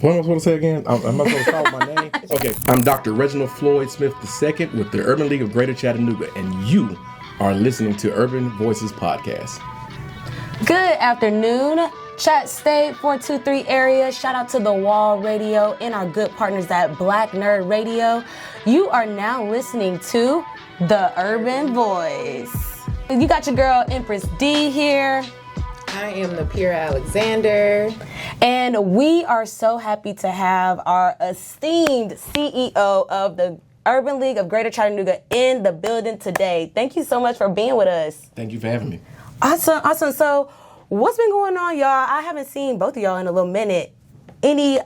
What am I supposed to say again? I'm not supposed to call my name? Okay. I'm Dr. Reginald Floyd Smith II with the Urban League of Greater Chattanooga, and you are listening to Urban Voices Podcast. Good afternoon, Chat State 423 area. Shout out to The Wall Radio and our good partners at Black Nerd Radio. You are now listening to The Urban Voice. You got your girl Empress D here. I am Napierra Alexander. And we are so happy to have our esteemed CEO of the Urban League of Greater Chattanooga in the building today. Thank you so much for being with us. Thank you for having me. Awesome. So what's been going on, y'all? I haven't seen both of y'all in a little minute. Any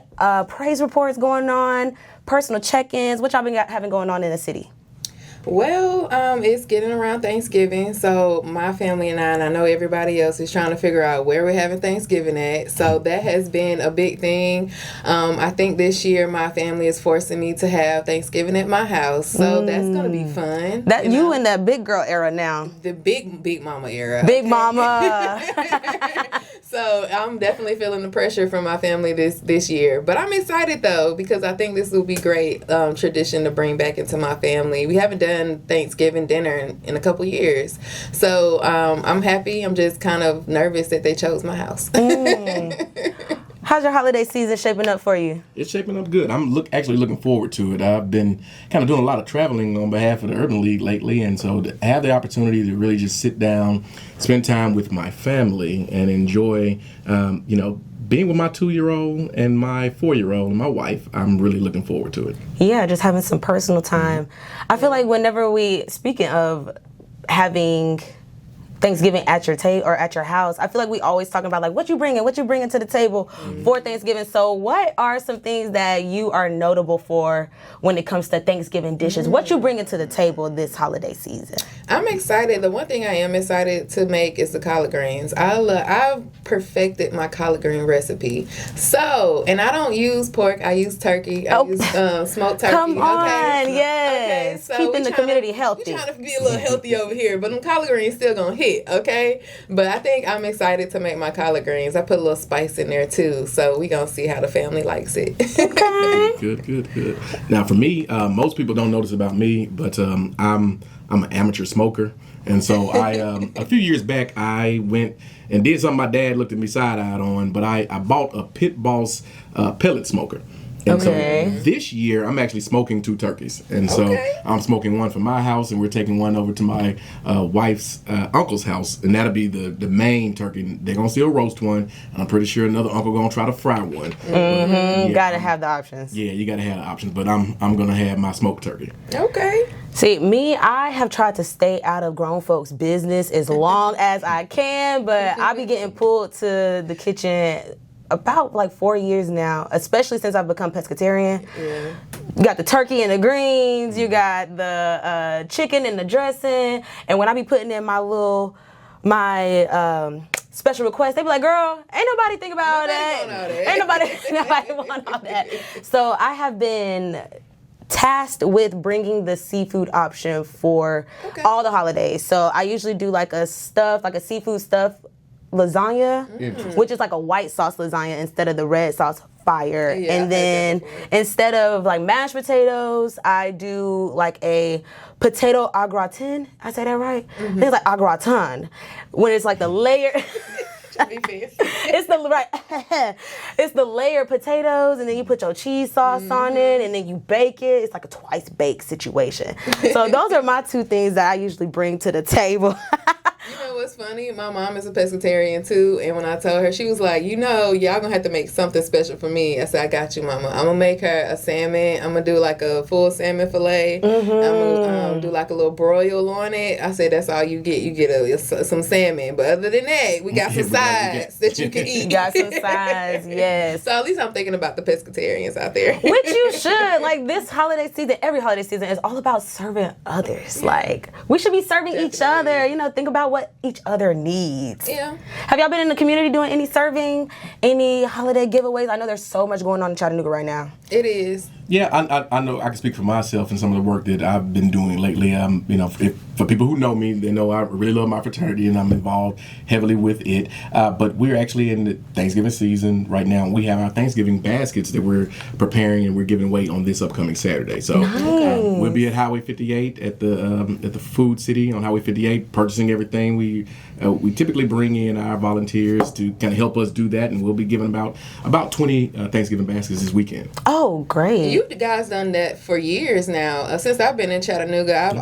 praise reports going on, personal check-ins? What y'all been having going on in the city? Well, it's getting around Thanksgiving, so my family and I know everybody else is trying to figure out where we're having Thanksgiving at, so that has been a big thing. I think this year my family is forcing me to have Thanksgiving at my house, so that's going to be fun. That you in that big girl era now. The big mama era. Big mama. So I'm definitely feeling the pressure from my family this year. But I'm excited, though, because I think this will be great tradition to bring back into my family. We haven't done Thanksgiving dinner in a couple years. So I'm happy. I'm just kind of nervous that they chose my house. How's your holiday season shaping up for you? It's shaping up good. I'm actually looking forward to it. I've been kind of doing a lot of traveling on behalf of the Urban League lately, and so to have the opportunity to really just sit down, spend time with my family, and enjoy, being with my 2-year-old and my 4-year-old and my wife, I'm really looking forward to it. Yeah, just having some personal time. I feel like whenever speaking of having Thanksgiving at your table or at your house, I feel like we always talking about like what you bringing to the table for Thanksgiving. So what are some things that you are notable for when it comes to Thanksgiving dishes? What you bringing to the table this holiday season? I'm excited. The one thing I am excited to make is the collard greens. I've perfected my collard green recipe. So, and I don't use pork. I use turkey. I use smoked turkey. Come on, okay. yes. Okay, so keeping the community healthy. We're trying to be a little healthy over here, but them collard greens still gonna hit. Okay, but I think I'm excited to make my collard greens. I put a little spice in there too, so we gonna see how the family likes it. Okay. Good. Now for me, most people don't notice about me, but I'm an amateur smoker, and so I a few years back I went and did something my dad looked at me side-eyed on, but I bought a Pit Boss pellet smoker. And so this year, I'm actually smoking 2 turkeys. And so I'm smoking one for my house, and we're taking one over to my wife's uncle's house. And that'll be the main turkey. They're going to still roast one. And I'm pretty sure another uncle going to try to fry one. You got to have the options. Yeah, you got to have the options. But I'm going to have my smoked turkey. Okay. See, me, I have tried to stay out of grown folks' business as long as I can, but I be getting pulled to the kitchen about like 4 years now, especially since I've become pescatarian. Yeah. You got the turkey and the greens, you got the chicken and the dressing, and when I be putting in my special request, they be like, girl, ain't nobody think about that. Ain't nobody want all that. So I have been tasked with bringing the seafood option for all the holidays. So I usually do like a seafood stuff lasagna, which is like a white sauce lasagna instead of the red sauce fire. And then instead of like mashed potatoes, I do like a potato au gratin. I say that right? I think it's like au gratin. When it's like the layer. It's the layered potatoes, and then you put your cheese sauce on it, and then you bake it. It's like a twice baked situation. So those are my 2 things that I usually bring to the table. You know what's funny? My mom is a pescatarian too, and when I told her, she was like, y'all gonna have to make something special for me. I said, I got you, mama. I'm gonna make her a salmon. I'm gonna do like a full salmon fillet. I'm gonna do like a little broil on it. I said, that's all you get. You get some salmon. But other than that, we got some sides that you can eat. You got some sides, yes. So at least I'm thinking about the pescatarians out there. Which you should. Like this holiday season, every holiday season is all about serving others. Like we should be serving each other. Think about what each other needs. Yeah. Have y'all been in the community doing any serving, any holiday giveaways? I know there's so much going on in Chattanooga right now. It is. Yeah, I know I can speak for myself and some of the work that I've been doing lately. For people who know me, they know I really love my fraternity and I'm involved heavily with it. But we're actually in the Thanksgiving season right now. We have our Thanksgiving baskets that we're preparing and we're giving away on this upcoming Saturday. So we'll be at Highway 58 at the Food City on Highway 58, purchasing everything. We typically bring in our volunteers to kind of help us do that, and we'll be giving about 20 Thanksgiving baskets this weekend. Oh, great. You guys done that for years now. Since I've been in Chattanooga,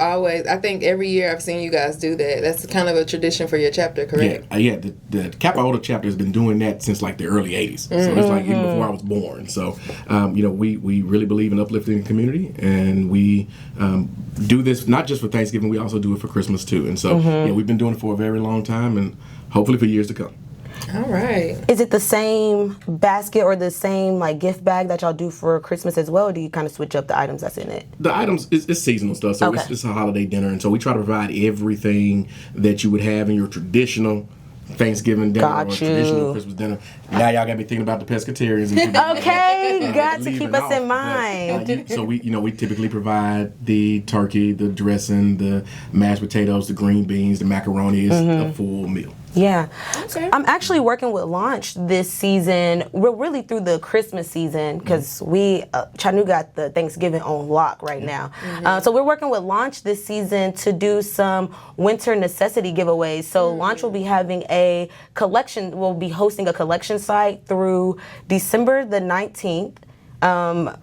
I think every year I've seen you guys do that. That's kind of a tradition for your chapter, correct? Yeah. The Kappa Iota chapter has been doing that since like the early 80s. So it's like even before I was born. So, we really believe in uplifting the community, and we do this not just for Thanksgiving, we also do it for Christmas too. And so, we've been doing it for a very long time and hopefully for years to come. All right. Is it the same basket or the same like gift bag that y'all do for Christmas as well, or do you kind of switch up the items that's in it? The items, it's seasonal stuff, so Okay. it's a holiday dinner, and so we try to provide everything that you would have in your traditional Thanksgiving dinner or traditional Christmas dinner. Now y'all got me thinking about the pescatarians. Okay, got to keep leaving us in off. mind. So we typically provide the turkey, the dressing, the mashed potatoes, the green beans, the macaroni is a full meal. Yeah. Okay. I'm actually working with Launch this season. We're really through the Christmas season because we, Chattanooga got the Thanksgiving on lock right now. So we're working with Launch this season to do some winter necessity giveaways. So Launch will be having a collection, we'll be hosting a collection site through December the 19th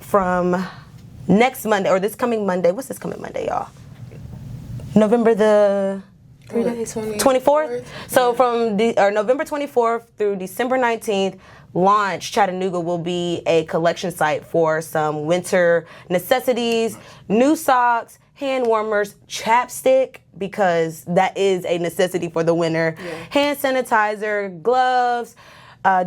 from next Monday, or this coming Monday. What's this coming Monday, y'all? November the... 3 days? 24th? So from November 24th through December 19th, Launch Chattanooga will be a collection site for some winter necessities, new socks, hand warmers, chapstick, because that is a necessity for the winter, hand sanitizer, gloves,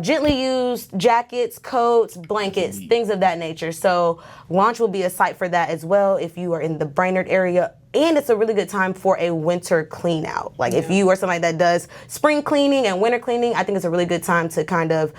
gently used jackets, coats, blankets, things of that nature. So Launch will be a site for that as well if you are in the Brainerd area. And it's a really good time for a winter clean out. Like if you are somebody that does spring cleaning and winter cleaning, I think it's a really good time to kind of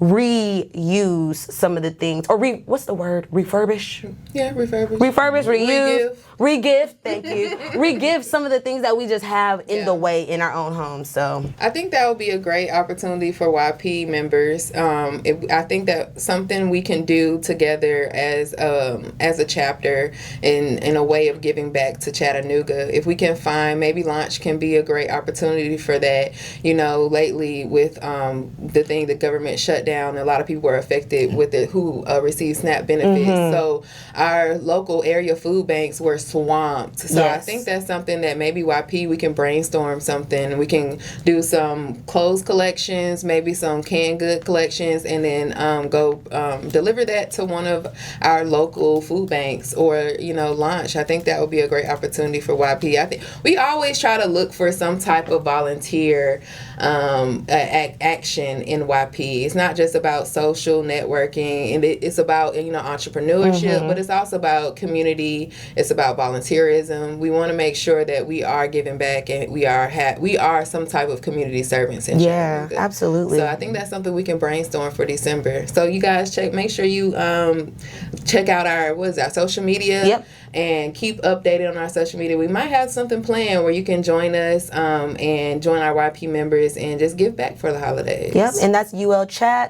reuse some of the things, or what's the word? Refurbish? Yeah, refurbish. Refurbish, reuse, regift, thank you. Regift some of the things that we just have in the way in our own homes. So I think that would be a great opportunity for YP members. I think that something we can do together as a chapter in a way of giving back to Chattanooga. If we can find, maybe Launch can be a great opportunity for that. Lately with the government shut down, a lot of people were affected with it who received SNAP benefits. So our local area food banks were swamped. So I think that's something that maybe YP, we can brainstorm something. We can do some clothes collections, maybe some canned good collections, and then go deliver that to one of our local food banks or Launch. I think that would be a great opportunity for YP. I think we always try to look for some type of volunteer action in YP. It's not just about social networking, and it's about entrepreneurship, but it's also about community. It's about volunteerism. We want to make sure that we are giving back, and we are some type of community servants in Chattanooga. Absolutely. So I think that's something we can brainstorm for December. So you guys make sure you check out our social media and keep updated on our social media. We might have something planned where you can join us and join our YP members and just give back for the holidays. Yep, and that's ULChat_YP.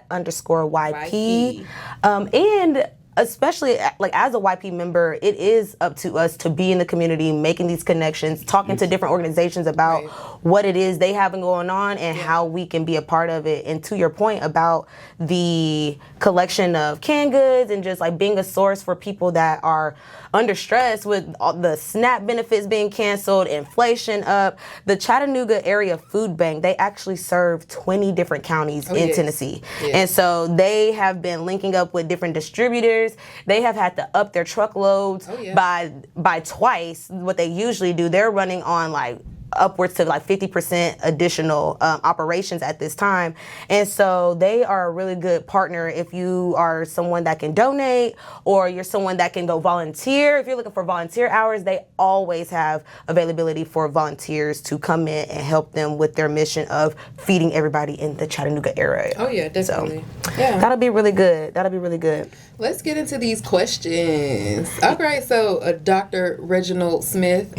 And especially like as a YP member, it is up to us to be in the community, making these connections, talking to different organizations about what it is they have going on and how we can be a part of it. And to your point about the collection of canned goods and just like being a source for people that are under stress with all the SNAP benefits being canceled, inflation up, the Chattanooga Area Food Bank, they actually serve 20 different counties in Tennessee. And so they have been linking up with different distributors. They have had to up their truckloads by twice what they usually do. They're running on like upwards to like 50% additional operations at this time. And so they are a really good partner if you are someone that can donate or you're someone that can go volunteer. If you're looking for volunteer hours, they always have availability for volunteers to come in and help them with their mission of feeding everybody in the Chattanooga area. Oh yeah, definitely. So, yeah. That'll be really good. That'll be really good. Let's get into these questions. Okay, so Dr. Reginald Smith.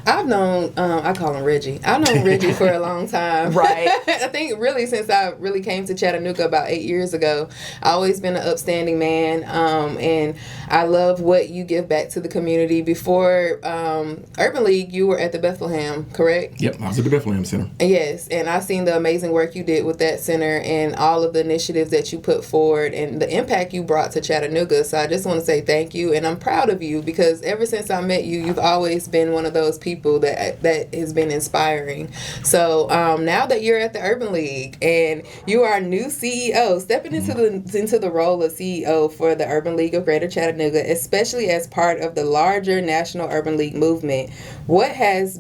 I've known, I call him Reggie. I've known Reggie for a long time. Right. I think really since I really came to Chattanooga about 8 years ago. I've always been an upstanding man, and I love what you give back to the community. Before Urban League, you were at the Bethlehem, correct? Yep, I was at the Bethlehem Center. Yes, and I've seen the amazing work you did with that center and all of the initiatives that you put forward and the impact you brought to Chattanooga. So I just want to say thank you, and I'm proud of you because ever since I met you, you've always been one of those people that has been inspiring. So now that you're at the Urban League and you are new CEO, stepping into the role of CEO for the Urban League of Greater Chattanooga, especially as part of the larger National Urban League movement, how has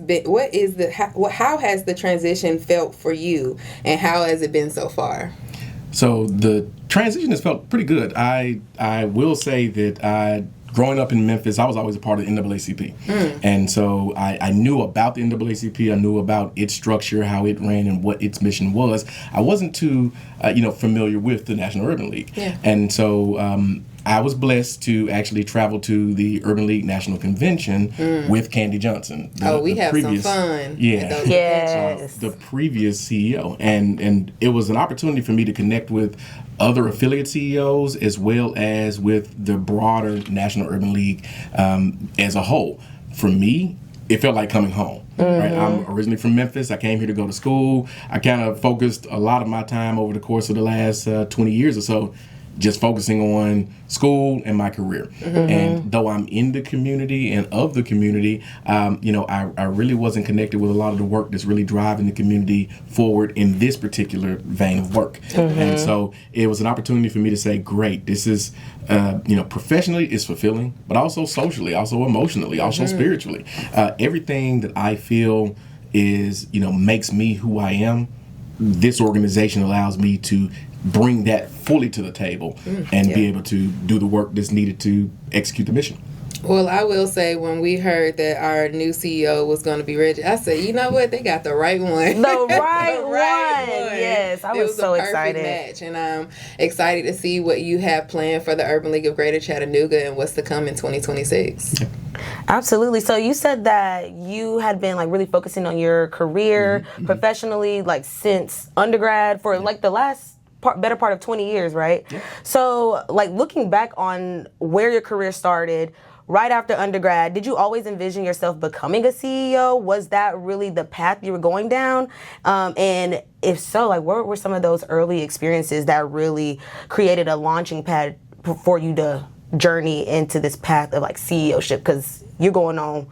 the transition felt for you, and how has it been so far? So the transition has felt pretty good. I will say that growing up in Memphis, I was always a part of the NAACP. And so I knew about the NAACP. I knew about its structure, how it ran, and what its mission was. I wasn't too familiar with the National Urban League. Yeah. And so I was blessed to actually travel to the Urban League National Convention with Candy Johnson. We have some fun. Yeah. Yes. The previous CEO. And it was an opportunity for me to connect with other affiliate CEOs as well as with the broader National Urban League as a whole. For me, it felt like coming home. Right? I'm originally from Memphis. I came here to go to school. I kind of focused a lot of my time over the course of the last 20 years or so just focusing on school and my career. And though I'm in the community and of the community, I really wasn't connected with a lot of the work that's really driving the community forward in this particular vein of work. And so it was an opportunity for me to say, great, this is, professionally it's fulfilling, but also socially, also emotionally, also spiritually. Everything that I feel is, makes me who I am, this organization allows me to bring that fully to the table and be able to do the work that's needed to execute the mission. Well, I will say when we heard that our new CEO was going to be Reggie, I said, you know what? They got the right one. The right one. Yes, I was so excited. It was a perfect match, and I'm excited to see what you have planned for the Urban League of Greater Chattanooga and what's to come in 2026. Absolutely. So you said that you had been really focusing on your career professionally since undergrad for the last better part of 20 years, right? Yeah. So looking back on where your career started, right after undergrad, did you always envision yourself becoming a CEO? Was that really the path you were going down? And if so, what were some of those early experiences that really created a launching pad for you to journey into this path of CEOship? Because you're going on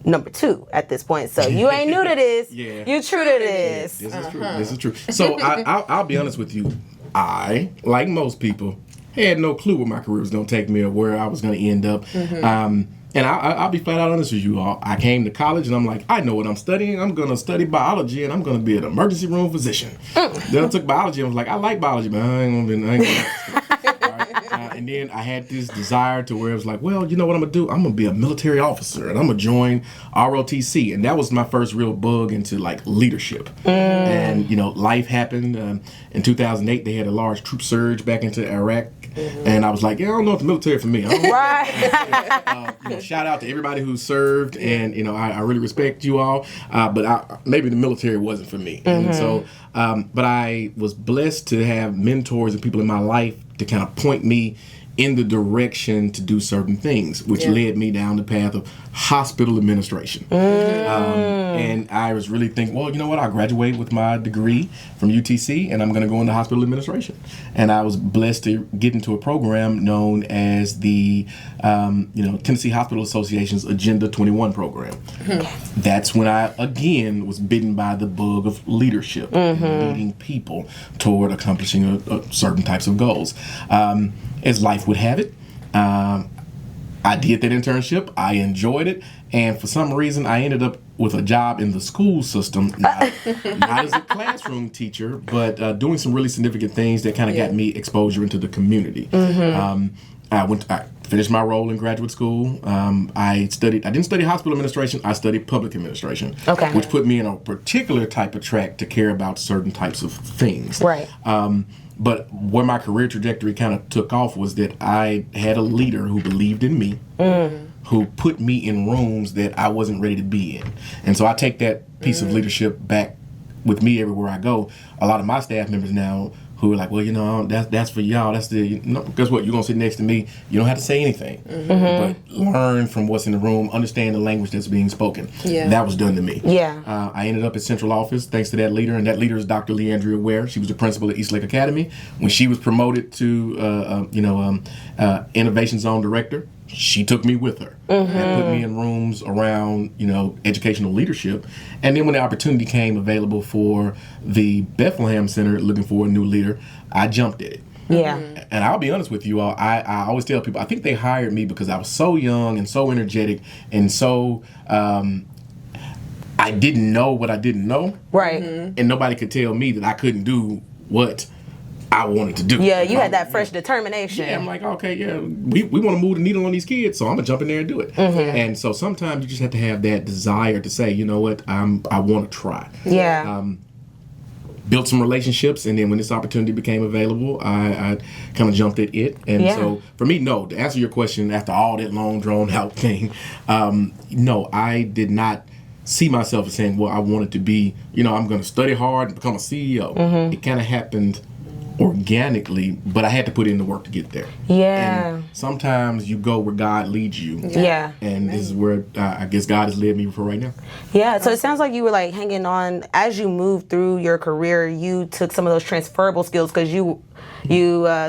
number 2 at this point, so you ain't new to this. You true to this. This is true. This is true. So I'll be honest with you. I, like most people, had no clue where my career was going to take me or where I was going to end up. And I'll be flat out honest with you all. I came to college and I'm like, I know what I'm studying. I'm going to study biology and I'm going to be an emergency room physician. Then I took biology and I was like, I like biology, but I ain't going to and then I had this desire to where it was like, well, you know what I'm going to do? I'm going to be a military officer and I'm going to join ROTC. And that was my first real bug into leadership. And, life happened. In 2008, they had a large troop surge back into Iraq. And I was like, I don't know if the military for me. Right. Shout out to everybody who served. And, I really respect you all. But maybe the military wasn't for me. And so, but I was blessed to have mentors and people in my life to kind of point me in the direction to do certain things, which led me down the path of hospital administration. And I was really thinking, well, you know what? I'll graduate with my degree from UTC and I'm going to go into hospital administration. And I was blessed to get into a program known as the Tennessee Hospital Association's Agenda 21 program. That's when I, again, was bitten by the bug of leadership, leading people toward accomplishing certain types of goals. As life would have it, I did that internship. I enjoyed it. And for some reason, I ended up with a job in the school system, not as a classroom teacher, but doing some really significant things that kind of got me exposure into the community. I finished my role in graduate school. I didn't study hospital administration, I studied public administration, which put me in a particular type of track to care about certain types of things. Right. But where my career trajectory kind of took off was that I had a leader who believed in me, who put me in rooms that I wasn't ready to be in. And so I take that piece of leadership back with me everywhere I go. A lot of my staff members now who are like, well, that's for y'all. That's guess what? You're going to sit next to me. You don't have to say anything. But learn from what's in the room, understand the language that's being spoken. Yeah. That was done to me. Yeah. I ended up at central office thanks to that leader, and that leader is Dr. Leandria Ware. She was the principal at Eastlake Academy. When she was promoted to, Innovation Zone Director, she took me with her and put me in rooms around, educational leadership. And then when the opportunity came available for the Bethlehem Center looking for a new leader, I jumped at it. Yeah. And I'll be honest with you all, I always tell people, I think they hired me because I was so young and so energetic and so I didn't know what I didn't know. Right. And nobody could tell me that I couldn't do what I wanted to do. Yeah, you had that fresh determination. Yeah, I'm like, okay, yeah, we want to move the needle on these kids, so I'm gonna jump in there and do it. And so sometimes you just have to have that desire to say, you know what, I want to try. Yeah. Built some relationships, and then when this opportunity became available, I kind of jumped at it. And so for me, no, to answer your question, after all that long drawn out thing, no, I did not see myself as saying, well, I wanted to be, I'm going to study hard and become a CEO. It kind of happened organically, but I had to put in the work to get there. Yeah. And sometimes you go where God leads you. Yeah. And this is where I guess God has led me for right now. Yeah. So it sounds like you were like hanging on as you moved through your career. You took some of those transferable skills because you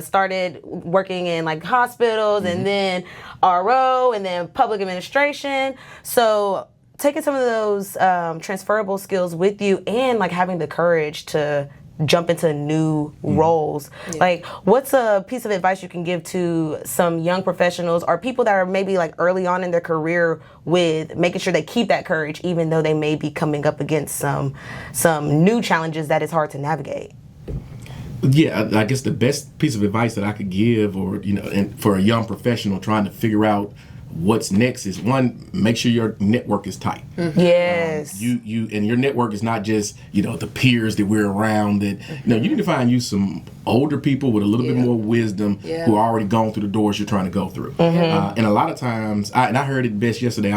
started working in like hospitals and then RO and then public administration. So taking some of those transferable skills with you and like having the courage to jump into new roles. Like, what's a piece of advice you can give to some young professionals or people that are maybe like early on in their career with making sure they keep that courage even though they may be coming up against some new challenges that is hard to navigate? Yeah, I guess the best piece of advice that I could give, or and for a young professional trying to figure out what's next, is one, make sure your network is tight. Yes. You and your network is not just the peers that we're around. That you need to find you some older people with a little bit more wisdom who are already gone through the doors you're trying to go through. And a lot of times, I heard it best yesterday.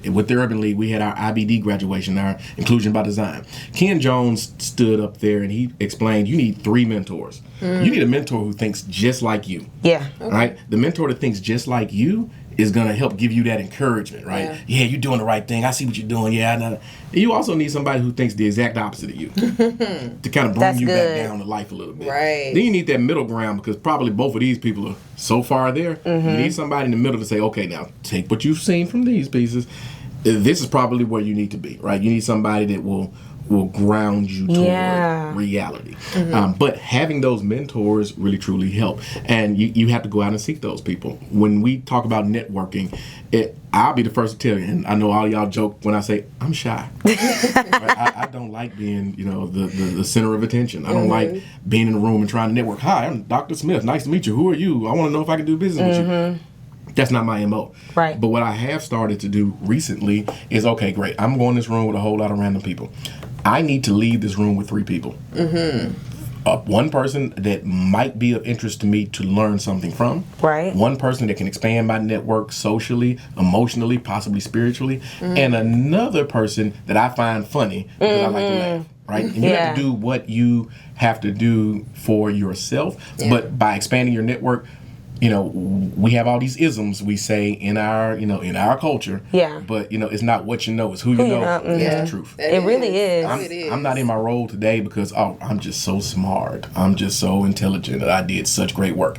With the Urban League, we had our IBD graduation, our Inclusion by Design. Ken Jones stood up there and he explained, you need 3 mentors. You need a mentor who thinks just like you. Yeah. Okay. Right? The mentor that thinks just like you is going to help give you that encouragement, right? Yeah, you're doing the right thing. I see what you're doing. Yeah, I know. You also need somebody who thinks the exact opposite of you to kind of bring you back down to life a little bit. Right. Then you need that middle ground, because probably both of these people are so far there. You need somebody in the middle to say, okay, now take what you've seen from these pieces. This is probably where you need to be, right? You need somebody that will ground you toward reality. But having those mentors really truly help, and you have to go out and seek those people. When we talk about networking, I'll be the first to tell you, and I know all y'all joke when I say I'm shy. Right? I don't like being the center of attention. I don't like being in a room and trying to network. Hi, I'm Dr. Smith. Nice to meet you. Who are you? I want to know if I can do business with you. That's not my MO. Right. But what I have started to do recently is, okay, great, I'm going in this room with a whole lot of random people. I need to leave this room with 3 people. One person that might be of interest to me to learn something from. Right. One person that can expand my network socially, emotionally, possibly spiritually. And another person that I find funny because I like to laugh. Right? And you have to do what you have to do for yourself. But by expanding your network, we have all these isms we say in our culture. Yeah. But it's not what you know, it's who you know. That's the truth. It really is. I'm not in my role today because I'm just so smart. I'm just so intelligent that I did such great work.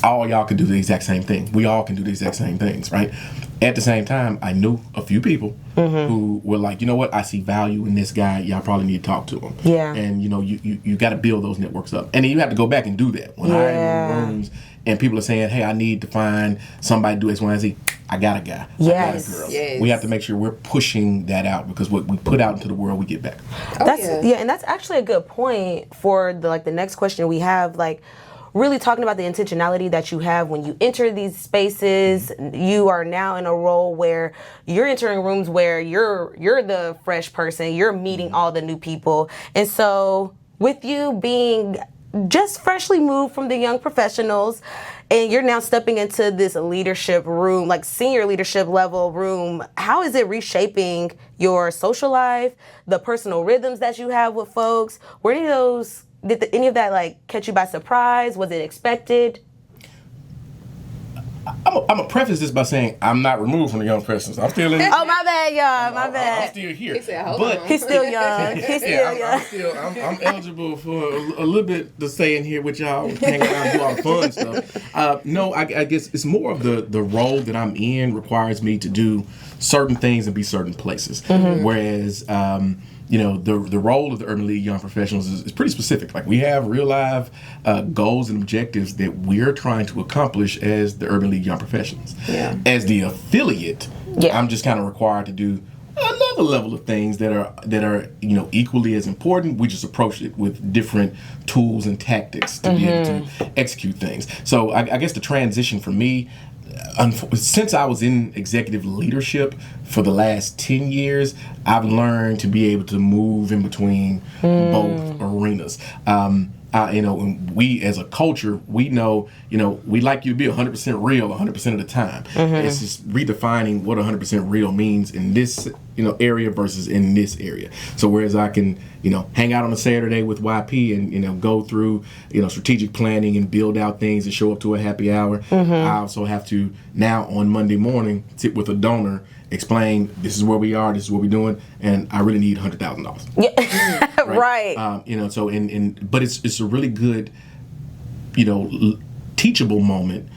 All y'all can do the exact same thing. We all can do the exact same things, right? At the same time, I knew a few people who were like, you know what, I see value in this guy. Y'all probably need to talk to him. Yeah. And you got to build those networks up, and then you have to go back and do that. When I'm in rooms and people are saying, hey, I need to find somebody to do X, Y, and Z, I got a guy. Yes. I got a girl. Yes. We have to make sure we're pushing that out, because what we put out into the world, we get back. And that's actually a good point for the next question we have, like really talking about the intentionality that you have when you enter these spaces. You are now in a role where you're entering rooms where you're the fresh person, you're meeting all the new people. And so with you being just freshly moved from the young professionals, and you're now stepping into this leadership room, like senior leadership level room, how is it reshaping your social life, the personal rhythms that you have with folks? Did any of that like catch you by surprise? Was it expected? I'm gonna preface this by saying I'm not removed from the young professionals. I'm still in. Oh, my bad, y'all. My bad. I'm still here. He said, but on. He's still young. He's still young. I'm eligible for a little bit to stay in here with y'all, hang around, do all the fun stuff. No, I guess it's more of the role that I'm in requires me to do certain things and be certain places. Whereas, the role of the Urban League Young Professionals is pretty specific. Like, we have real live goals and objectives that we're trying to accomplish as the Urban League Young Professionals. Yeah. As the affiliate, I'm just kind of required to do another level of things that are equally as important. We just approach it with different tools and tactics to be able to execute things. So I guess the transition for me, since I was in executive leadership for the last 10 years, I've learned to be able to move in between both arenas. And we as a culture, we know, we like you to be 100% real 100% of the time. It's just redefining what 100% real means in this, area versus in this area. So whereas I can, hang out on a Saturday with YP and, go through, strategic planning and build out things and show up to a happy hour, I also have to now on Monday morning sit with a donor, explain this is where we are, this is what we're doing, and I really need $100,000. Yeah. Right. But it's a really good, teachable moment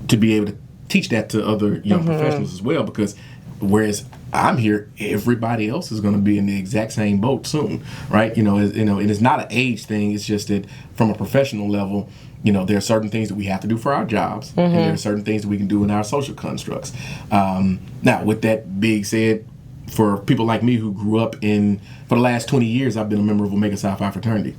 to be able to teach that to other young professionals as well, because whereas I'm here, everybody else is going to be in the exact same boat soon, right? And it's not an age thing. It's just that from a professional level, there are certain things that we have to do for our jobs, and there are certain things that we can do in our social constructs. Now, with that being said, for people like me who grew up for the last 20 years, I've been a member of Omega Psi Phi fraternity.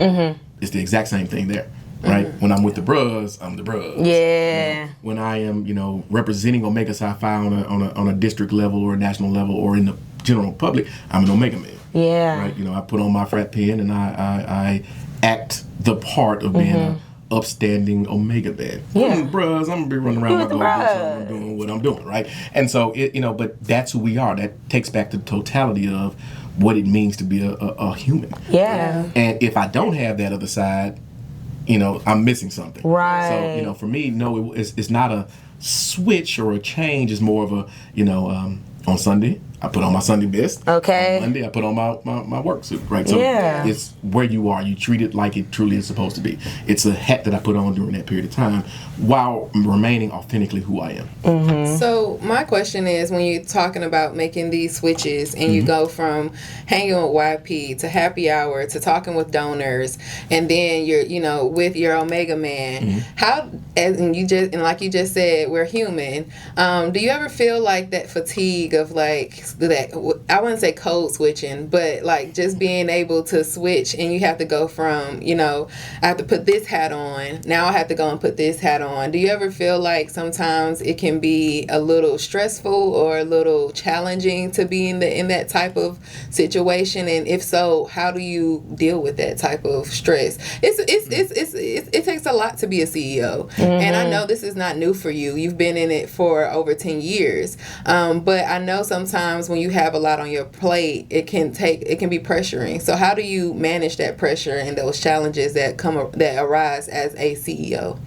It's the exact same thing there, right? When I'm with the bros, I'm the bros. Yeah. When I am, representing Omega Psi Phi on a district level or a national level or in the general public, I'm an Omega man. Yeah. Right. I put on my frat pin and I act the part of being a upstanding Omega man. Yeah. Bros, I'm gonna be running around my gold boots, I'm doing what I'm doing, right? And so but that's who we are. That takes back to the totality of what it means to be a human. Yeah. And if I don't have that other side, I'm missing something. Right. So, for me, no, it's not a switch or a change. It's more of a, on Sunday, I put on my Sunday best. Okay. On Monday, I put on my work suit, right? So it's where you are. You treat it like it truly is supposed to be. It's a hat that I put on during that period of time while remaining authentically who I am. So my question is, when you're talking about making these switches and you go from hanging with YP to happy hour to talking with donors, and then you're, with your Omega man, how, and like you just said, we're human. Do you ever feel like that fatigue of like, that, I wouldn't say code switching, but like just being able to switch, and you have to go from, I have to put this hat on, now I have to go and put this hat on. Do you ever feel like sometimes it can be a little stressful or a little challenging to be in that type of situation? And if so, how do you deal with that type of stress? It takes a lot to be a CEO, and I know this is not new for you. You've been in it for over 10 years, but I know sometimes when you have a lot on your plate, it can be pressuring. So how do you manage that pressure and those challenges that arise as a CEO?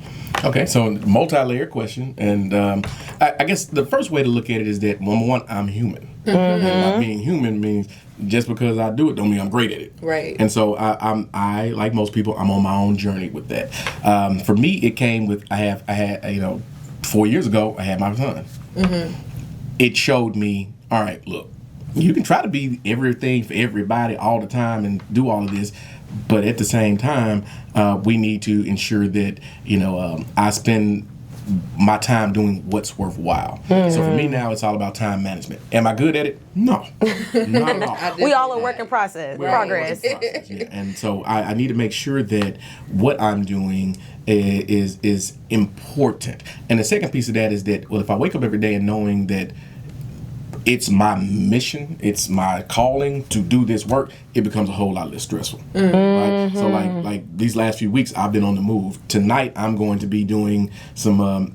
Okay, so multi-layered question, and I guess the first way to look at it is that, number one, I'm human. And not being human means just because I do it don't mean I'm great at it. Right. And so I like most people, I'm on my own journey with that. For me, it came with I had 4 years ago I had my son. It showed me, all right, look, you can try to be everything for everybody all the time and do all of this, but at the same time, we need to ensure that I spend my time doing what's worthwhile. So for me now, it's all about time management. Am I good at it? No, not at all. We all a work in progress. Yeah. And so I need to make sure that what I'm doing is important. And the second piece of that is that, well, if I wake up every day and knowing that it's my mission, it's my calling to do this work, it becomes a whole lot less stressful. Right? So like these last few weeks, I've been on the move. Tonight, I'm going to be doing some, I'm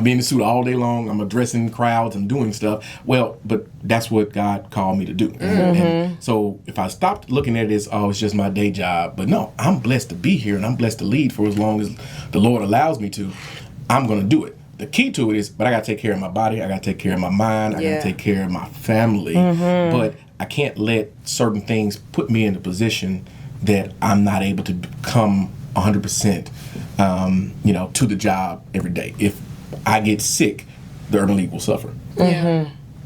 being in the suit all day long. I'm addressing crowds and doing stuff. Well, but that's what God called me to do. And so if I stopped looking at it as, oh, it's just my day job, but no, I'm blessed to be here and I'm blessed to lead for as long as the Lord allows me to, I'm going to do it. The key to it is, but I got to take care of my body. I got to take care of my mind. I got to take care of my family. But I can't let certain things put me in a position that I'm not able to become 100%, to the job every day. If I get sick, the Urban League will suffer.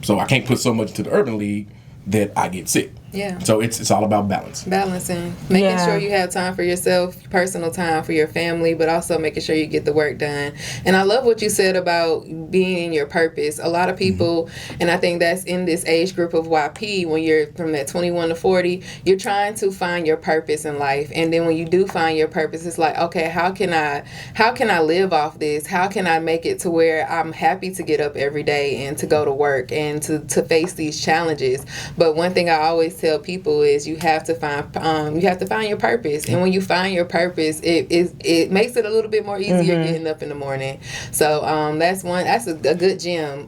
So I can't put so much into the Urban League that I get sick. Yeah. So it's all about balance. Balancing. Making sure you have time for yourself, personal time for your family, but also making sure you get the work done. And I love what you said about being in your purpose. A lot of people, and I think that's in this age group of YP, when you're from that 21 to 40, you're trying to find your purpose in life. And then when you do find your purpose, it's like, okay, how can I live off this? How can I make it to where I'm happy to get up every day and to go to work and to face these challenges? But one thing I always tell people is you have to find your purpose, and when you find your purpose, it makes it a little bit more easier getting up in the morning. So that's a good gem,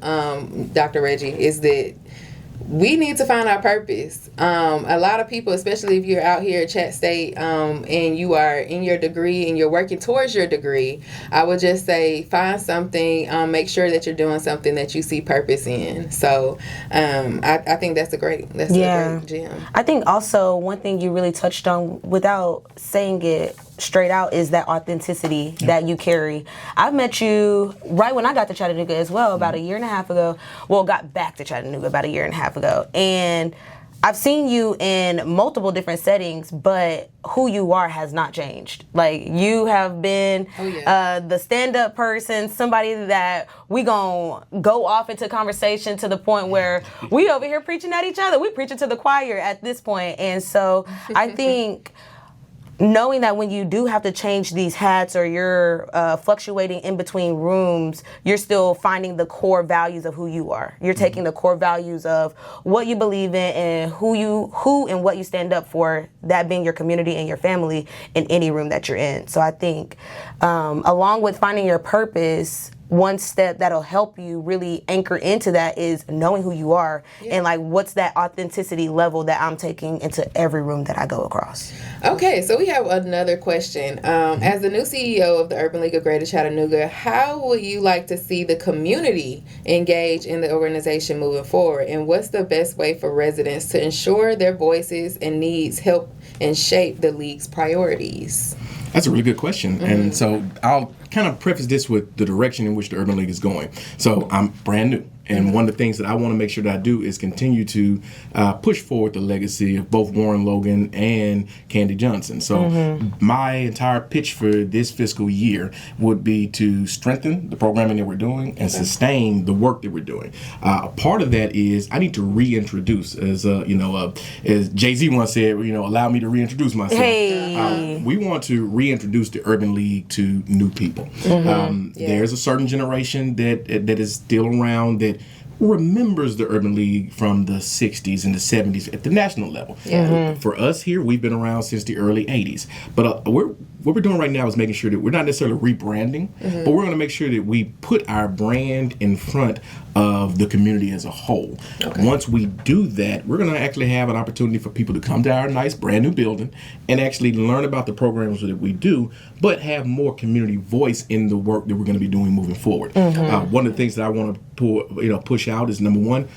Dr. Reggie, is that we need to find our purpose. A lot of people, especially if you're out here at Chat State and you are in your degree and you're working towards your degree, I would just say find something, make sure that you're doing something that you see purpose in. So I think that's a great gem. I think also one thing you really touched on without saying it straight out is that authenticity that you carry. I've met you right when I got to Chattanooga as well, about a year and a half ago. Well, got back to Chattanooga about a year and a half ago. And I've seen you in multiple different settings, but who you are has not changed. Like, you have been the stand-up person, somebody that we gonna go off into conversation to the point where we over here preaching at each other. We preaching to the choir at this point. And so I think knowing that when you do have to change these hats or you're fluctuating in between rooms, you're still finding the core values of who you are. You're taking the core values of what you believe in and who and what you stand up for, that being your community and your family in any room that you're in. So I think along with finding your purpose, one step that'll help you really anchor into that is knowing who you are and like what's that authenticity level that I'm taking into every room that I go across. Okay, so we have another question. As the new CEO of the Urban League of Greater Chattanooga, how would you like to see the community engage in the organization moving forward? And what's the best way for residents to ensure their voices and needs help and shape the league's priorities? That's a really good question. And so I'll kind of preface this with the direction in which the Urban League is going. So I'm brand new. And one of the things that I want to make sure that I do is continue to push forward the legacy of both Warren Logan and Candy Johnson. So my entire pitch for this fiscal year would be to strengthen the programming that we're doing and sustain the work that we're doing. A part of that is I need to reintroduce, as Jay-Z once said, allow me to reintroduce myself. Hey. We want to reintroduce the Urban League to new people. There's a certain generation that is still around that remembers the Urban League from the 60s and the 70s at the national level. For us here, we've been around since the early 80s. But what we're doing right now is making sure that we're not necessarily rebranding, but we're going to make sure that we put our brand in front of the community as a whole. Once we do that, we're going to actually have an opportunity for people to come to our nice brand new building and actually learn about the programs that we do, but have more community voice in the work that we're going to be doing moving forward. One of the things that I want to push out is, number one,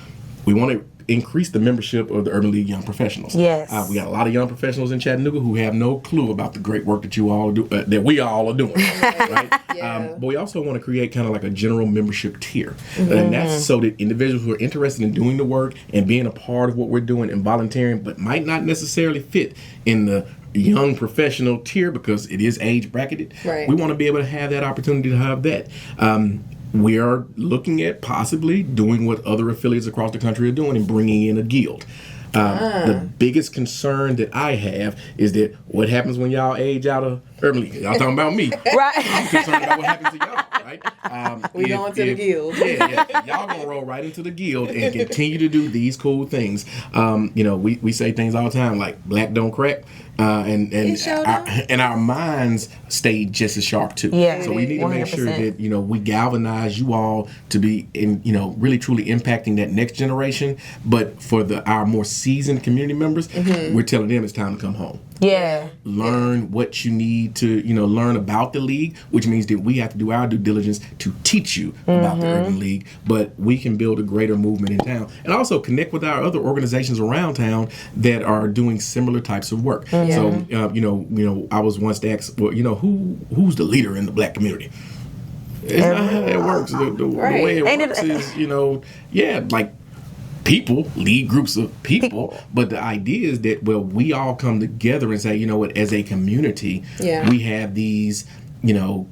we want to increase the membership of the Urban League Young Professionals. Yes. We got a lot of young professionals in Chattanooga who have no clue about the great work that you all do, that we all are doing. Right? But we also want to create kind of like a general membership tier. And that's so that individuals who are interested in doing the work and being a part of what we're doing and volunteering, but might not necessarily fit in the young professional tier, because it is age bracketed, Right. we want to be able to have that opportunity to have that. We are looking at possibly doing what other affiliates across the country are doing and bringing in a guild. The biggest concern that I have is that what happens when y'all age out of urban league. Y'all talking about me. Right. I'm concerned about what happens to y'all, right? We going to the guild. Yeah. Y'all gonna roll right into the guild and continue to do these cool things. We say things all the time like black don't crack. And our minds stay just as sharp too. Yeah. So we need to make sure 100%. that we galvanize you all to be in really truly impacting that next generation. But for our more seasoned community members, we're telling them it's time to come home. Yeah. Learn what you need to learn about the league, which means that we have to do our due diligence to teach you about the urban league. But we can build a greater movement in town and also connect with our other organizations around town that are doing similar types of work. So, I was once asked, well, who's the leader in the black community? It's not how that works. The way it works is, like people, lead groups of people. But the idea is that, we all come together and say, you know what, as a community, we have these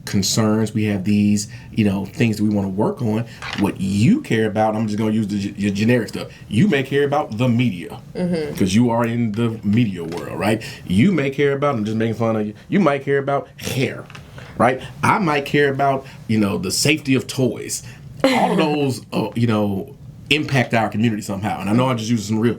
concerns, we have these, things that we want to work on. What you care about, I'm just going to use your generic stuff. You may care about the media because you are in the media world, right? You may care about, I'm just making fun of you, you might care about hair, right? I might care about, the safety of toys. All of those, impact our community somehow. And I know I just used some real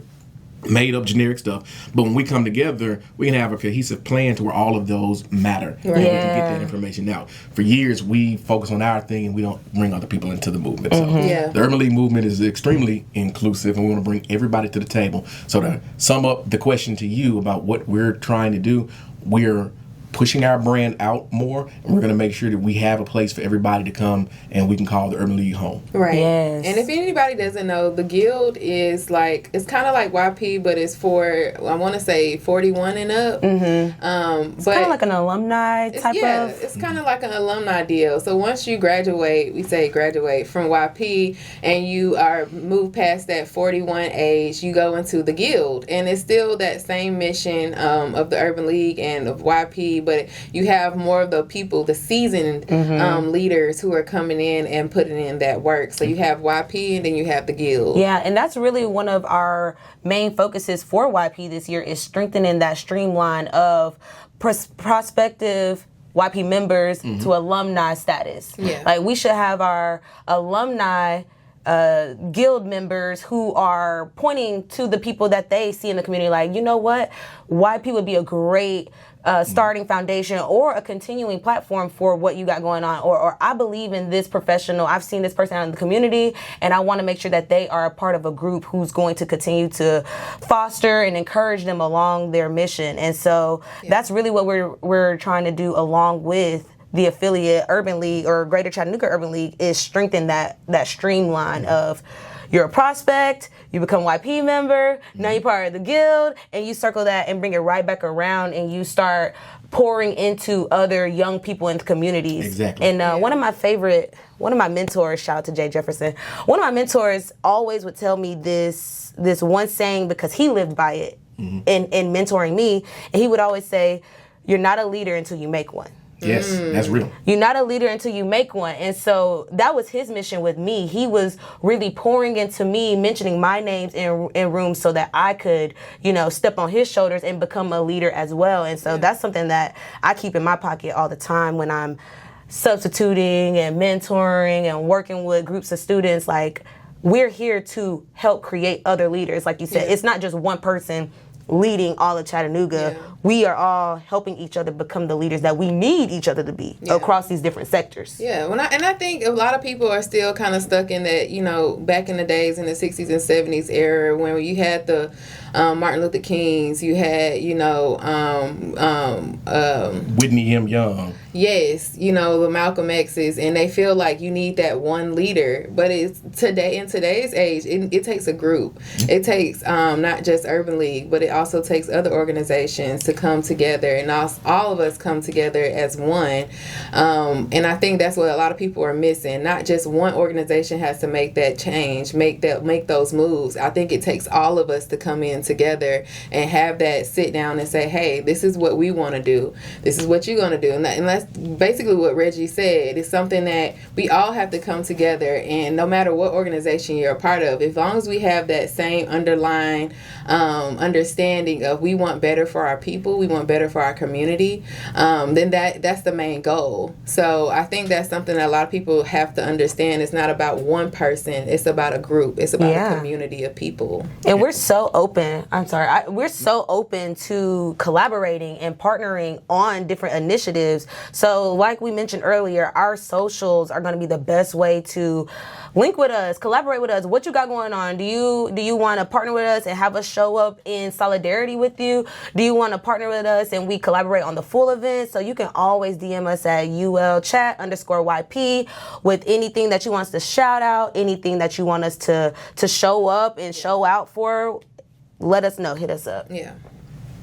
made up generic stuff, but when we come together, we can have a cohesive plan to where all of those matter. Right. And we can get that information out. For years, we focus on our thing and we don't bring other people into the movement. So the Urban League movement is extremely inclusive, and we want to bring everybody to the table. So to sum up the question to you about what we're trying to do, we're pushing our brand out more, and we're going to make sure that we have a place for everybody to come and we can call the Urban League home. Right. Yes. And if anybody doesn't know, the guild is it's kind of like YP, but it's for, I want to say 41 and up. It's kind of like an alumni type of. It's kind of like an alumni deal. So once you graduate, we say graduate from YP, and you are moved past that 41 age, you go into the guild, and it's still that same mission of the Urban League and of YP. But you have more of the people, the seasoned leaders who are coming in and putting in that work. So you have YP and then you have the guild. Yeah, and that's really one of our main focuses for YP this year is strengthening that streamline of prospective YP members to alumni status. Yeah. Like we should have our alumni guild members who are pointing to the people that they see in the community like, you know what, YP would be a great starting foundation or a continuing platform for what you got going on, or I believe in this professional, I've seen this person out in the community, and I want to make sure that they are a part of a group who's going to continue to foster and encourage them along their mission. And so that's really what we're trying to do along with the affiliate Urban League or Greater Chattanooga Urban League, is strengthen that streamline of you're a prospect, you become YP member, now you're part of the guild, and you circle that and bring it right back around, and you start pouring into other young people in the communities. Exactly. And one of my mentors, shout out to Jay Jefferson, one of my mentors always would tell me this one saying, because he lived by it in mentoring me, and he would always say, you're not a leader until you make one. Yes, that's real. You're not a leader until you make one. And so that was his mission with me. He was really pouring into me, mentioning my names in rooms so that I could, step on his shoulders and become a leader as well. And so that's something that I keep in my pocket all the time when I'm substituting and mentoring and working with groups of students. Like, we're here to help create other leaders. Like you said, it's not just one person leading all of Chattanooga. We are all helping each other become the leaders that we need each other to be across these different sectors. Yeah, I think a lot of people are still kind of stuck in that, back in the days in the 60s and 70s era when you had the Martin Luther Kings, you had, Whitney M. Young. Yes, the Malcolm X's, and they feel like you need that one leader. But in today's age, it takes a group. It takes not just Urban League, but it also takes other organizations to come together, and all of us come together as one. And I think that's what a lot of people are missing. Not just one organization has to make that change, make those moves. I think it takes all of us to come in together and have that sit down and say, hey, this is what we want to do. This is what you're going to do. And that's basically what Reggie said. It's something that we all have to come together, and no matter what organization you're a part of, as long as we have that same underlying understanding of we want better for our people, we want better for our community, then that's the main goal. So I think that's something that a lot of people have to understand. It's not about one person. It's about a group. It's about a community of people. And we're so open. We're so open to collaborating and partnering on different initiatives. So like we mentioned earlier, our socials are going to be the best way to link with us, collaborate with us. What you got going on? Do you want to partner with us and have us show up in solidarity with you? Do you want to partner with us and we collaborate on the full event? So you can always DM us at ULChat_YP with anything that you want us to shout out, anything that you want us to show up and show out for. Let us know. Hit us up. Yeah.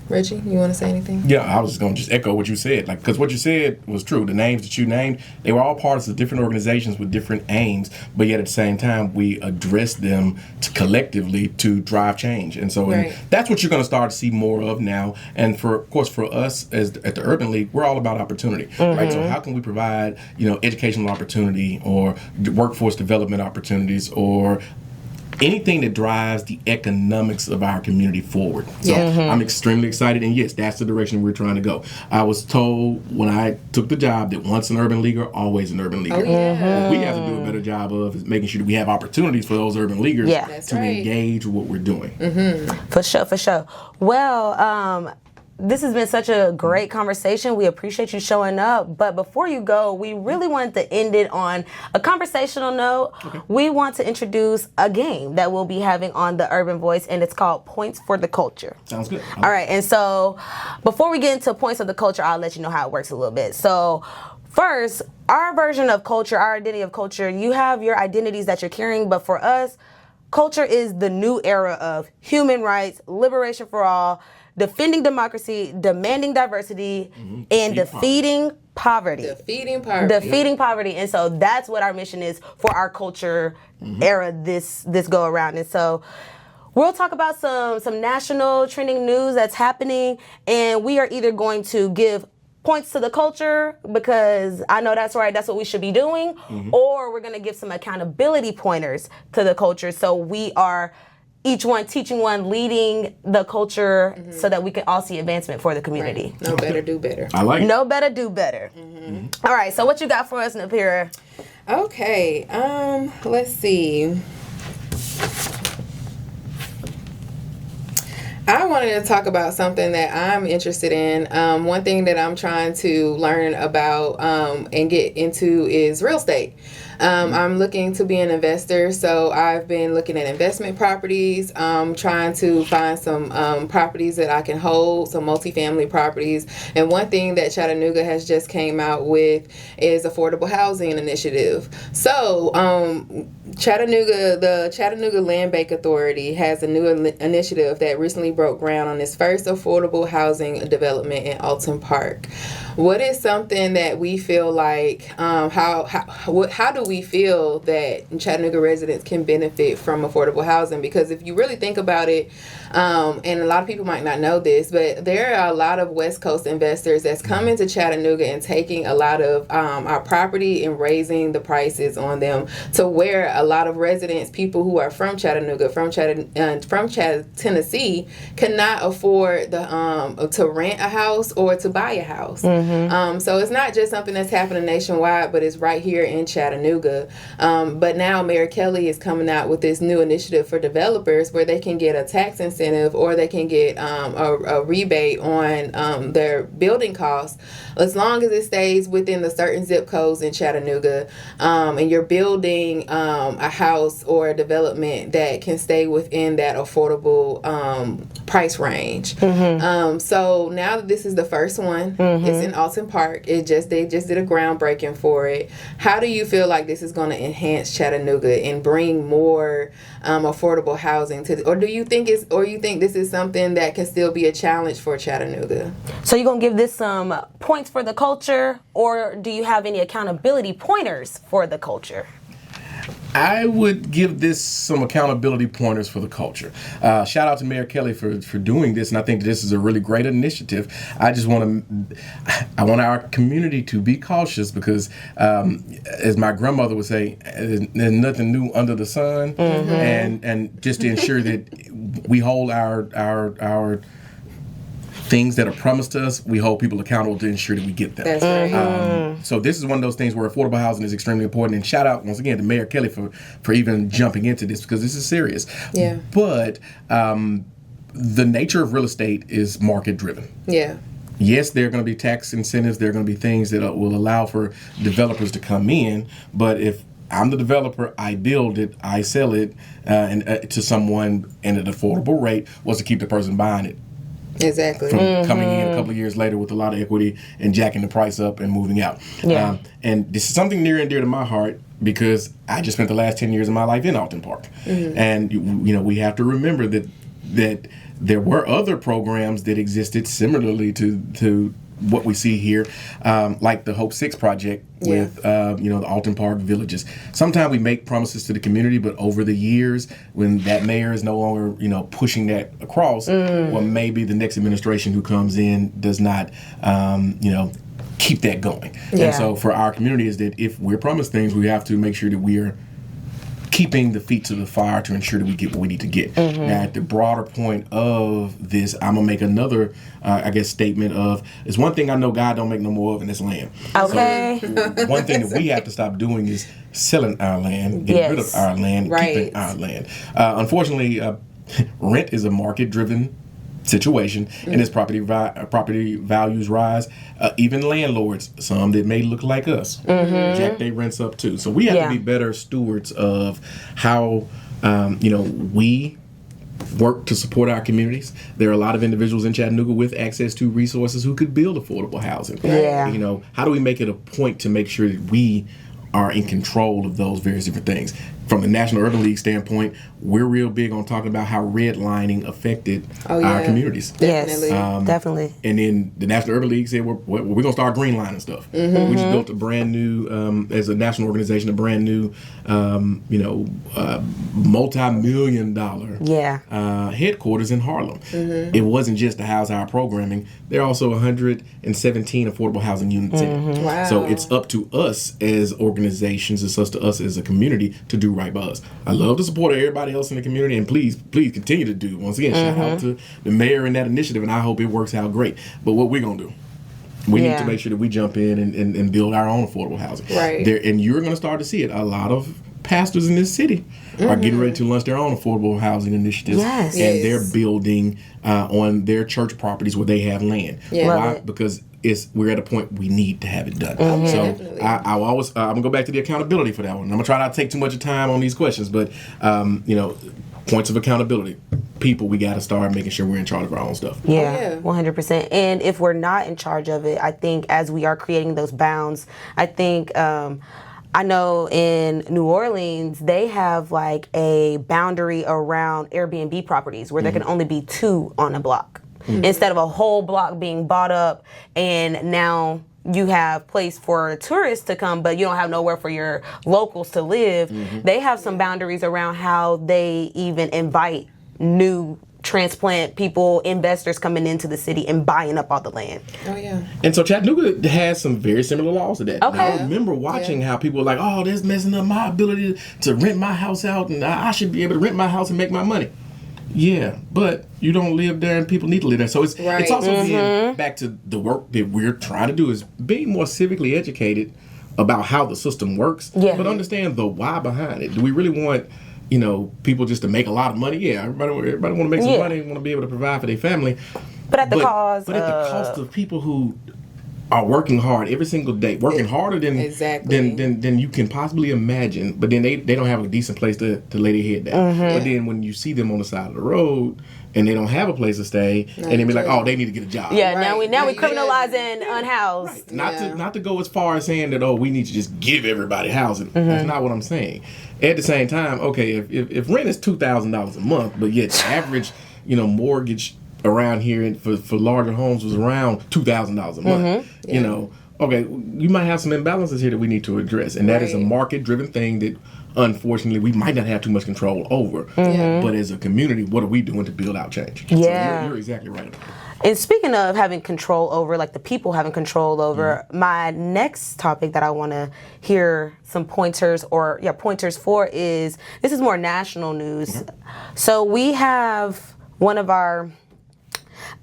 Reggie, you want to say anything? Yeah, I was just going to just echo what you said, because what you said was true. The names that you named, they were all parts of different organizations with different aims, but yet at the same time, we address them collectively to drive change. And so and that's what you're going to start to see more of now. And of course, for us at the Urban League, we're all about opportunity, right? So how can we provide, educational opportunity or workforce development opportunities or anything that drives the economics of our community forward. So I'm extremely excited, and yes, that's the direction we're trying to go. I was told when I took the job that once an urban leaguer, always an urban leaguer. What we have to do a better job of is making sure that we have opportunities for those urban leaguers to engage with what we're doing. For sure. Well, this has been such a great conversation. We appreciate you showing up. But before you go, we really wanted to end it on a conversational note. We want to introduce a game that we'll be having on the Urban Voice, and it's called Points for the Culture. Sounds good. All right. And so before we get into Points of the Culture, I'll let you know how it works a little bit. So first, our version of culture, our identity of culture, you have your identities that you're carrying. But for us, culture is the new era of human rights, liberation for all, defending democracy, demanding diversity, and defeating poverty. Defeating poverty. And so that's what our mission is for our culture era this go around. And so we'll talk about some national trending news that's happening, and we are either going to give points to the culture, because I know that's right, that's what we should be doing, or we're going to give some accountability pointers to the culture. So we are each one teaching one, leading the culture, so that we can all see advancement for the community. Know better, do better. I like it. Know better, do better. All right, so what you got for us, Napierra? Okay, let's see. I wanted to talk about something that I'm interested in. One thing that I'm trying to learn about and get into is real estate. I'm looking to be an investor, so I've been looking at investment properties, trying to find some properties that I can hold, some multifamily properties. And one thing that Chattanooga has just came out with is affordable housing initiative. So the Chattanooga Land Bank Authority has a new initiative that recently broke ground on its first affordable housing development in Alton Park. What is something that we feel like, how do we feel that Chattanooga residents can benefit from affordable housing? Because if you really think about it, and a lot of people might not know this, but there are a lot of West Coast investors that's coming to Chattanooga and taking a lot of our property and raising the prices on them, to where a lot of residents, people who are from Chattanooga, from Tennessee, cannot afford to rent a house or to buy a house. So it's not just something that's happening nationwide, but it's right here in Chattanooga. But now Mayor Kelly is coming out with this new initiative for developers where they can get a tax incentive, or they can get a rebate on their building costs, as long as it stays within the certain zip codes in Chattanooga, and you're building a house or a development that can stay within that affordable price range. So now that this is the first one, it's in in Alton Park. They just did a groundbreaking for it. How do you feel like this is going to enhance Chattanooga and bring more affordable housing to or do you think this is something that can still be a challenge for Chattanooga? So you're going to give this some points for the culture, or do you have any accountability pointers for the culture? I would give this some accountability pointers for the culture. Shout out to Mayor Kelly for doing this, and I think this is a really great initiative. I want our community to be cautious because, as my grandmother would say, there's nothing new under the sun, and just to ensure that we hold our things that are promised to us, we hold people accountable to ensure that we get them. That's right. So this is one of those things where affordable housing is extremely important. And shout out once again to Mayor Kelly for even jumping into this because this is serious. Yeah. But the nature of real estate is market driven. Yeah. Yes, there are going to be tax incentives. There are going to be things that will allow for developers to come in. But if I'm the developer, I build it, I sell it to someone at an affordable rate, was to keep the person buying it. Exactly. From coming in a couple of years later with a lot of equity and jacking the price up and moving out. Yeah. And this is something near and dear to my heart because I just spent the last 10 years of my life in Alton Park. And, we have to remember that there were other programs that existed similarly to what we see here, like the Hope 6 project with, the Alton Park villages. Sometimes we make promises to the community, but over the years, when that mayor is no longer, pushing that across, well, maybe the next administration who comes in does not, keep that going. Yeah. And so for our community is that if we're promised things, we have to make sure that we're keeping the feet to the fire to ensure that we get what we need to get. Now, at the broader point of this, I'm going to make another, statement of, it's one thing I know God don't make no more of, and it's land. Okay. So, one thing that we have to stop doing is selling our land, getting rid of our land, keeping our land. Unfortunately, rent is a market-driven situation, and as property values rise, even landlords, some that may look like us, jack their rents up too. So we have to be better stewards of how we work to support our communities. There are a lot of individuals in Chattanooga with access to resources who could build affordable housing. Yeah. How do we make it a point to make sure that we are in control of those various different things? From the National Urban League standpoint, we're real big on talking about how redlining affected our communities. Definitely. Yes, definitely. And then the National Urban League said, we're going to start greenlining stuff. We just built a brand new, as a national organization, a brand new, multi-million-dollar headquarters in Harlem. It wasn't just to house our programming. There are also 117 affordable housing units in it. Wow. So it's up to us as organizations, it's up to us as a community to do right by us. I love the support of everybody else in the community, and please continue to do. Once again, shout out to the mayor and that initiative, and I hope it works out great. But what we're going to do, we need to make sure that we jump in and build our own affordable housing. Right. And you're going to start to see it. A lot of pastors in this city are getting ready to launch their own affordable housing initiatives. Yes. And they're building on their church properties where they have land. Yeah. Why? Because we're at a point we need to have it done. So Definitely. I'm gonna go back to the accountability for that one. I'm gonna try not to take too much time on these questions, but points of accountability. People, we got to start making sure we're in charge of our own stuff. Yeah, 100%. And if we're not in charge of it, I think as we are creating those bounds, I think I know in New Orleans, they have like a boundary around Airbnb properties where there can only be 2 on a block. Instead of a whole block being bought up, and now you have place for tourists to come, but you don't have nowhere for your locals to live. They have some boundaries around how they even invite new transplant people, investors coming into the city and buying up all the land. Oh, yeah. And so Chattanooga has some very similar laws to that. Okay. I remember watching how people were like, oh, this messing up my ability to rent my house out, and I should be able to rent my house and make my money. Yeah, but you don't live there, and people need to live there. So it's also being back to the work that we're trying to do is being more civically educated about how the system works, but understand the why behind it. Do we really want people just to make a lot of money? Yeah, everybody want to make some money, want to be able to provide for their family. But at the cost of people who are working hard every single day, working harder than you can possibly imagine. But then they don't have a decent place to lay their head down. But then when you see them on the side of the road and they don't have a place to stay, and they be like, oh, they need to get a job. Yeah, now we criminalizing unhoused. Right. Not to go as far as saying that, oh, we need to just give everybody housing. That's not what I'm saying. At the same time, okay, if rent is $2,000 a month, but yet the average, mortgage around here for larger homes was around $2,000 a month. You know, okay, you might have some imbalances here that we need to address, and that is a market-driven thing that, unfortunately, we might not have too much control over. But as a community, what are we doing to build out change? Yeah, so you're exactly right. And speaking of having control over, like the people having control over, my next topic that I want to hear some pointers for is, this is more national news. So we have one of our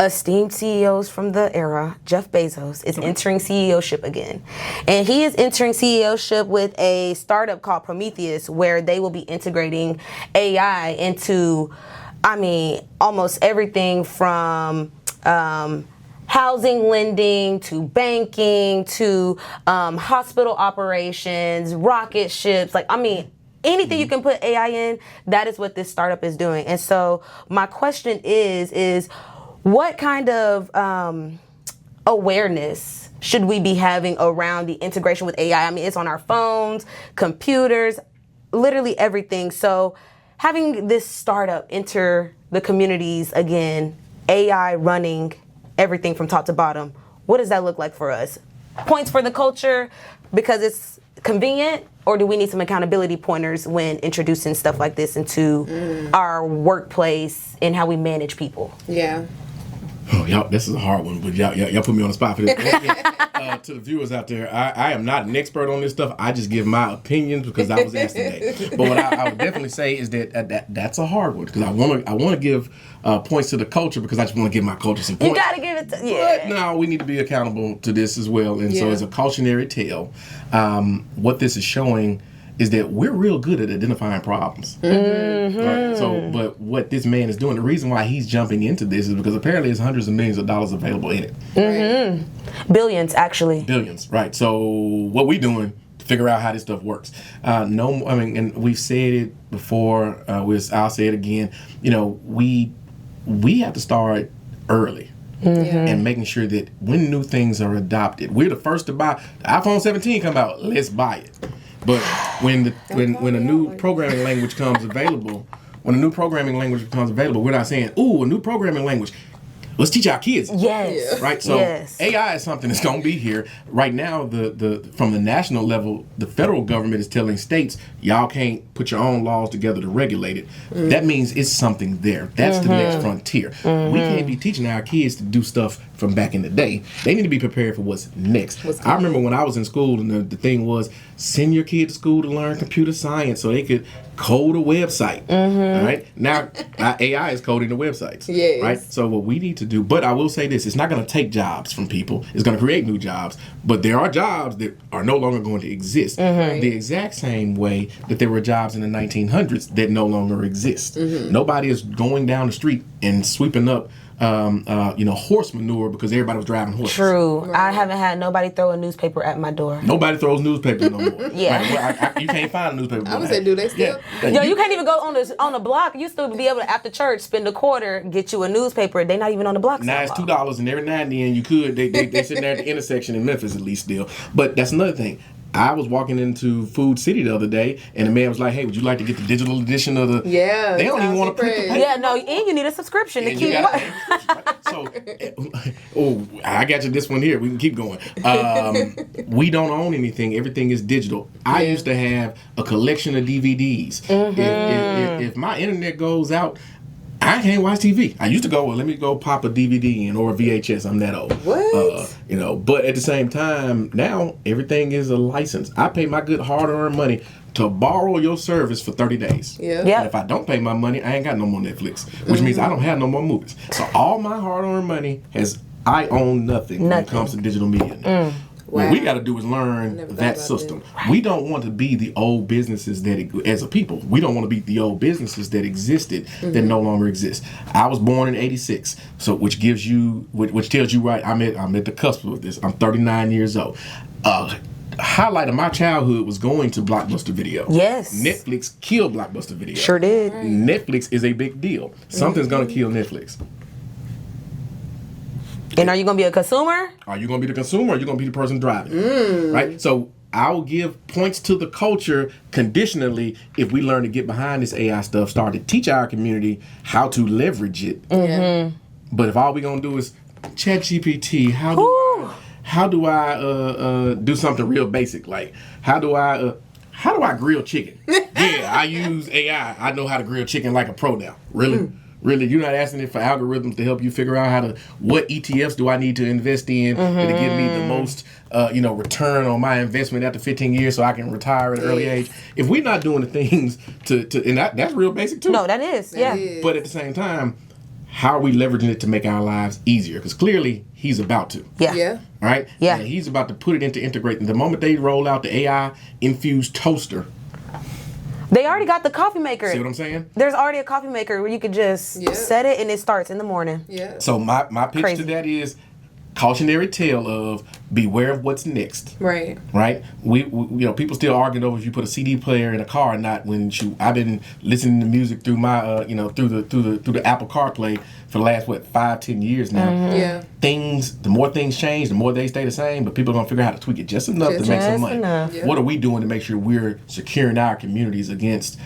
esteemed CEOs from the era, Jeff Bezos, is entering CEOship again. And he is entering CEOship with a startup called Prometheus, where they will be integrating AI into, almost everything from housing lending to banking to hospital operations, rocket ships, anything you can put AI in, that is what this startup is doing. And so my question is what kind of awareness should we be having around the integration with AI? It's on our phones, computers, literally everything. So having this startup enter the communities again, AI running everything from top to bottom, what does that look like for us? Points for the culture because it's convenient, or do we need some accountability pointers when introducing stuff like this into our workplace and how we manage people? Yeah. Oh, y'all, this is a hard one, but y'all put me on the spot for this. To the viewers out there, I am not an expert on this stuff. I just give my opinions because I was asked today. But what I would definitely say is that's a hard one because I want to give points to the culture because I just want to give my culture some points. You got to give it to, But no, we need to be accountable to this as well. And so as a cautionary tale, what this is showing is that we're real good at identifying problems. Right? So, but what this man is doing, the reason why he's jumping into this is because apparently there's hundreds of millions of dollars available in it. Billions, actually. Billions, right. So what we doing to figure out how this stuff works. And we've said it before, I'll say it again, we have to start early. And making sure that when new things are adopted, we're the first to buy. The iPhone 17 come out, let's buy it. But when a new programming language comes available, we're not saying, ooh, a new programming language. Let's teach our kids. Yes. Right? So AI is something that's going to be here. Right now, from the national level, the federal government is telling states, y'all can't put your own laws together to regulate it. That means it's something there. That's the next frontier. We can't be teaching our kids to do stuff from back in the day. They need to be prepared for what's next. I remember when I was in school and the thing was, send your kid to school to learn computer science so they could code a website. All right? Now, AI is coding the websites. Yes. Right? So what we need to do, but I will say this, it's not going to take jobs from people. It's going to create new jobs. But there are jobs that are no longer going to exist. The exact same way that there were jobs in the 1900s that no longer exist. Nobody is going down the street and sweeping up horse manure because everybody was driving horses. True. Right. I haven't had nobody throw a newspaper at my door. Nobody throws newspapers no more. Right? You can't find a newspaper. I would say, do they still? Yo, you can't even go on the block. You still be able to, after church, spend a quarter, get you a newspaper. They not even on the block. Now it's $2, and every now and then you could. They sitting there at the intersection in Memphis at least still. But that's another thing. I was walking into Food City the other day, and the man was like, "Hey, would you like to get the digital edition of the?" Yeah, they don't even want to print the paper. Yeah, no, and you need a subscription to keep it. So, I got you this one here. We can keep going. We don't own anything. Everything is digital. I used to have a collection of DVDs. If my internet goes out, I can't watch TV. I used to go, well, let me go pop a DVD in or a VHS. I'm that old. What? But at the same time, now everything is a license. I pay my good hard-earned money to borrow your service for 30 days. Yeah. Yep. And if I don't pay my money, I ain't got no more Netflix, which means I don't have no more movies. So all my hard-earned money I own nothing when it comes to digital media now. What we got to do is learn Never thought that about system. We don't want to be the old businesses as a people. We don't want to be the old businesses that existed that no longer exist. I was born in '86, so which tells you right. I'm at the cusp of this. I'm 39 years old. Highlight of my childhood was going to Blockbuster Video. Yes. Netflix killed Blockbuster Video. Sure did. Right. Netflix is a big deal. Something's gonna kill Netflix. And are you going to be a consumer? Are you going to be the consumer or are you going to be the person driving? Right? So I'll give points to the culture conditionally if we learn to get behind this AI stuff, start to teach our community how to leverage it. But if all we're going to do is ChatGPT, how do I do something real basic? Like, how do I grill chicken? Yeah, I use AI. I know how to grill chicken like a pro now. Really? Really, you're not asking it for algorithms to help you figure out what ETFs do I need to invest in to give me the most, return on my investment after 15 years so I can retire at an early age. If we're not doing the things and that's real basic too. No, that is, yeah. But at the same time, how are we leveraging it to make our lives easier? Because clearly he's about to. Yeah. Right? Yeah. And he's about to put it into integrating. The moment they roll out the AI infused toaster. They already got the coffee maker. See what I'm saying? There's already a coffee maker where you could just set it and it starts in the morning. Yeah. So my pitch to that is cautionary tale of beware of what's next. Right. Right? We people still arguing over if you put a CD player in a car or not. I've been listening to music through my through the Apple CarPlay for the last 5-10 years now. Yeah. The more things change, the more they stay the same, but people are gonna figure out how to tweak it just enough to make some money. Yeah. What are we doing to make sure we're securing our communities against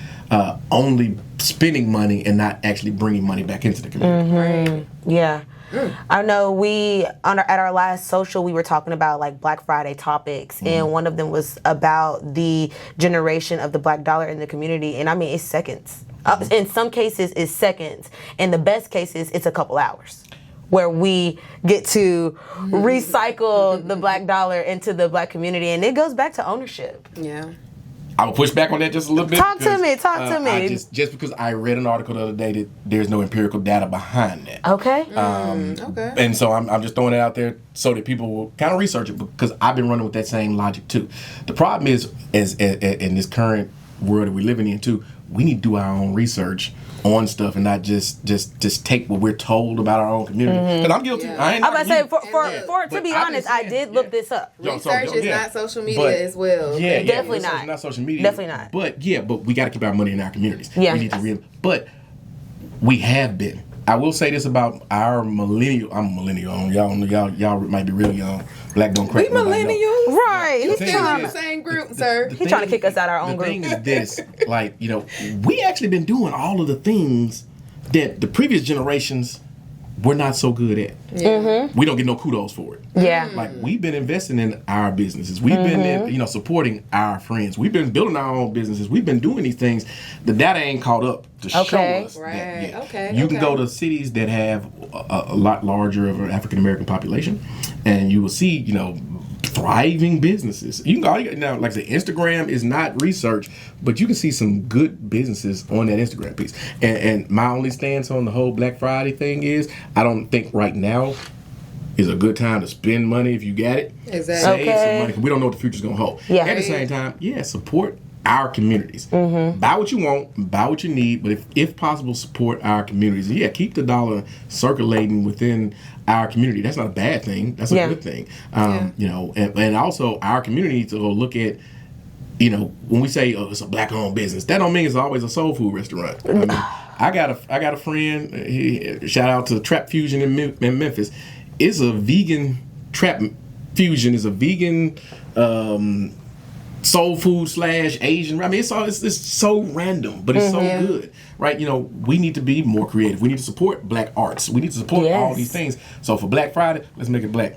only spending money and not actually bringing money back into the community? Right. Yeah. I know at our last social, we were talking about like Black Friday topics, and one of them was about the generation of the Black dollar in the community. And I mean, it's seconds. In some cases, it's seconds. In the best cases, it's a couple hours where we get to recycle the Black dollar into the Black community. And it goes back to ownership. Yeah. I will push back on that just a little bit. Talk to me. Just because I read an article the other day that there's no empirical data behind that. Okay. Okay. And so I'm just throwing it out there so that people will kind of research it because I've been running with that same logic too. The problem is in this current world that we're living in too, we need to do our own research on stuff and not just take what we're told about our own community. Because I'm guilty. Yeah. I ain't I'm about to say, but to be I've honest, been I did look this up. Research is not social media as well. Yeah, Definitely research not. is not social media. Definitely not. But we got to keep our money in our communities. Yeah. We need to but we have been. I will say this about our millennial. I'm a millennial. Y'all might be real young. Black don't crack. We millennials. Right. You thing still in is- the same group, sir. He's trying to kick us out our own The thing group. is this, we actually been doing all of the things that the previous generations were not so good at. Yeah. We don't get no kudos for it. Yeah. Like we've been investing in our businesses. We've been supporting our friends. We've been building our own businesses. We've been doing these things. The data ain't caught up to show us Right. that yet. Okay. You can go to cities that have a lot larger of an African American population, and you will see thriving businesses. You can go now, like I said, Instagram is not research, but you can see some good businesses on that Instagram piece. And my only stance on the whole Black Friday thing is I don't think right now is a good time to spend money if you got it. Exactly. Save some money 'cause we don't know what the future's gonna hold. Yeah. At the same time, support our communities. Buy what you want, buy what you need, but if possible, support our communities. And keep the dollar circulating within our community. That's not a bad thing. That's a good thing. And also our community needs to go look at, when we say it's a Black-owned business, that don't mean it's always a soul food restaurant. I mean, I got a friend. Shout out to Trap Fusion in Memphis. It's a vegan Trap Fusion. Is a vegan soul food / Asian. I mean, it's so random, but it's so good, right? We need to be more creative. We need to support Black arts. We need to support all these things. So for Black Friday, let's make it Black.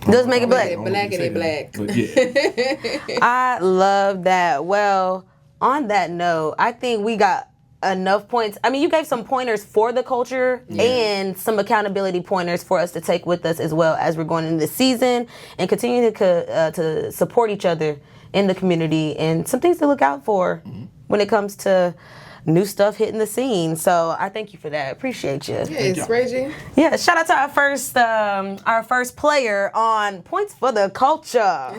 Let's make it Black. Blackity-black. But yeah. I love that. Well, on that note, I think we got enough points. I mean, you gave some pointers for the culture and some accountability pointers for us to take with us as well as we're going into the season and continue to support each other in the community and some things to look out for when it comes to new stuff hitting the scene. So I thank you for that. Appreciate you. Yes, Reggie. Yeah, shout out to our first player on Points for the Culture.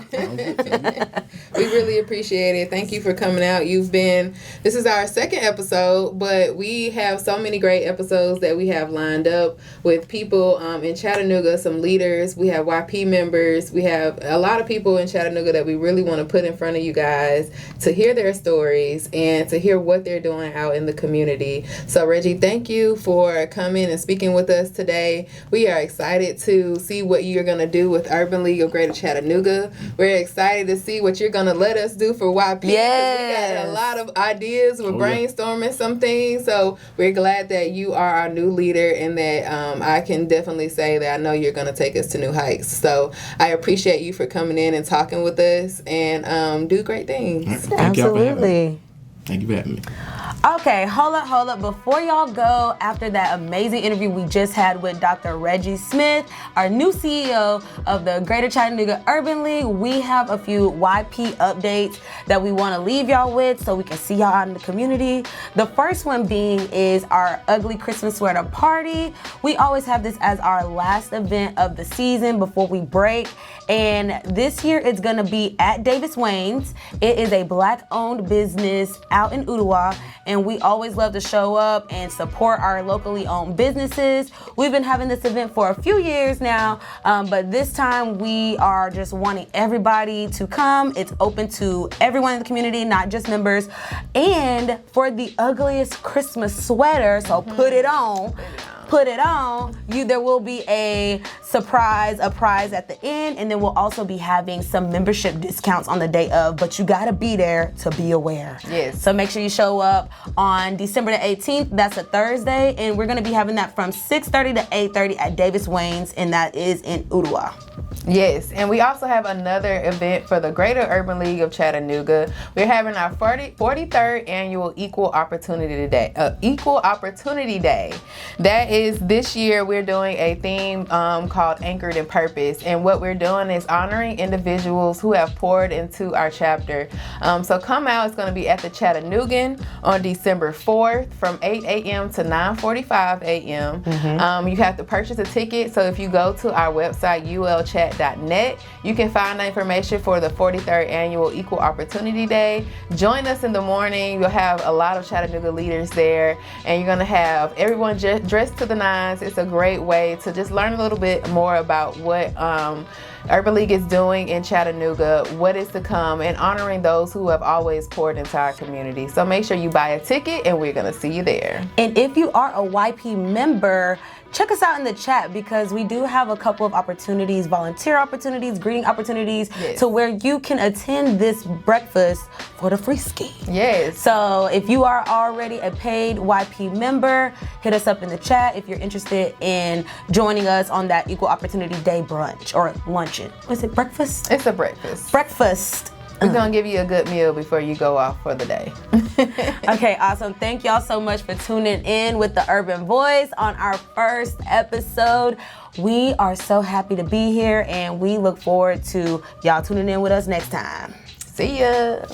We really appreciate it. Thank you for coming out. This is our second episode, but we have so many great episodes that we have lined up with people in Chattanooga, some leaders. We have YP members. We have a lot of people in Chattanooga that we really want to put in front of you guys to hear their stories and to hear what they're doing out in the community. So Reggie, thank you for coming and speaking with us today. We are excited to see what you're going to do with Urban League of Greater Chattanooga. We're excited to see what you're going to let us do for YP. Yes. We got a lot of ideas. We're brainstorming some things. So we're glad that you are our new leader and that I can definitely say that I know you're going to take us to new heights. So I appreciate you for coming in and talking with us and do great things. Thank y'all for having me. Absolutely. Thank you for having me. Okay, hold up. Before y'all go, after that amazing interview we just had with Dr. Reggie Smith, our new CEO of the Greater Chattanooga Urban League, we have a few YP updates that we want to leave y'all with so we can see y'all out in the community. The first one being is our ugly Christmas sweater party. We always have this as our last event of the season before we break. And this year it's gonna be at Davis Wayne's. It is a Black-owned business out in Ottawa, and we always love to show up and support our locally owned businesses. We've been having this event for a few years now, but this time we are just wanting everybody to come. It's open to everyone in the community, not just members. And for the ugliest Christmas sweater, so put it on. There will be a prize at the end, and then we'll also be having some membership discounts on the day of, but you gotta be there to be aware. Yes. So make sure you show up on December the 18th. That's a Thursday, and we're gonna be having that from 6:30 to 8:30 at Davis Wayne's, and that is in Ottawa. Yes, and we also have another event for the Greater Urban League of Chattanooga. We're having our 43rd annual Equal Opportunity Day. That is this year. We're doing a theme called Anchored in Purpose, and what we're doing is honoring individuals who have poured into our chapter. So come out. It's going to be at the Chattanoogan on December 4th from 8 a.m. to 9:45 a.m. You have to purchase a ticket. So if you go to our website ulchat.net, you can find the information for the 43rd annual Equal Opportunity Day. Join us in the morning. You'll have a lot of Chattanooga leaders there, and you're going to have everyone dressed to the nines. It's a great way to just learn a little bit more about what Urban League is doing in Chattanooga, what is to come, and honoring those who have always poured into our community. So make sure you buy a ticket, and we're going to see you there. And if you are a YP member, check us out in the chat, because we do have a couple of opportunities, volunteer opportunities, greeting opportunities, to where you can attend this breakfast for the free ski. Yes. So if you are already a paid YP member, hit us up in the chat if you're interested in joining us on that Equal Opportunity Day brunch or luncheon. Was it breakfast? It's a breakfast. Breakfast. We're going to give you a good meal before you go off for the day. Okay, awesome. Thank y'all so much for tuning in with the Urban Voice on our first episode. We are so happy to be here, and we look forward to y'all tuning in with us next time. See ya.